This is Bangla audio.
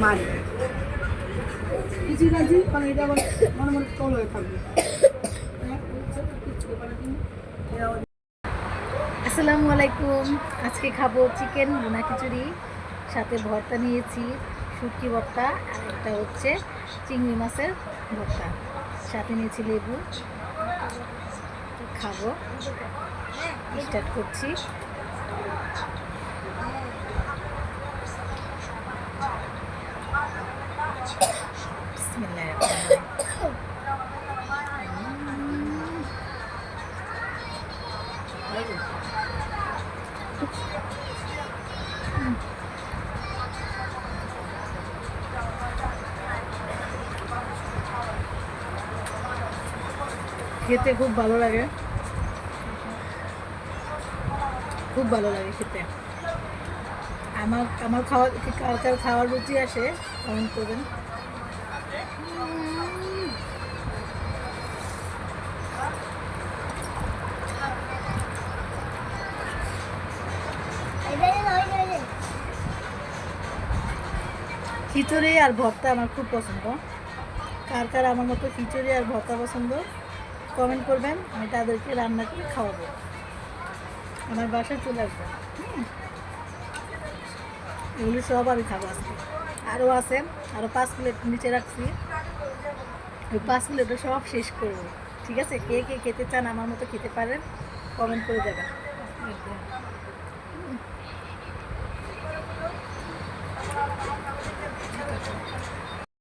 মারি কিছু কাজি মানে এটা আবার মনে মনে টল হয়ে থাকবে। আসসালামু আলাইকুম। আজকে খাবো চিকেন ভুনা খিচুড়ি, সাথে ভর্তা নিয়েছি, শুটকি ভর্তা, আর একটা হচ্ছে চিংড়ি মাছের ভর্তা, সাথে নিয়েছি লেবু। খাবো, স্টার্ট করছি। বিসমিল্লাহির রহমানির রহিম। খেতে খুব ভালো লাগে, খুব ভালো লাগে খেতে। আমার আমার খাওয়া কার কার খাওয়ার রুচি আসে কমেন্ট করবেন। খিচুড়ি আর ভর্তা আমার খুব পছন্দ। কার কার আমার মতো খিচুড়ি আর ভর্তা পছন্দ কমেন্ট করবেন, আমি তাদেরকে রান্না করে খাওয়াবো, আমার বাসায় চলে আসবে। এগুলো সব আমি খাবো আজকে। আরও আছে, আরও 5 প্লেট নিচে রাখছি, ওই 5 প্লেটও সব শেষ করবো। ঠিক আছে, কে কে খেতে চান আমার মতো খেতে পারেন, কমেন্ট করে যাবেন।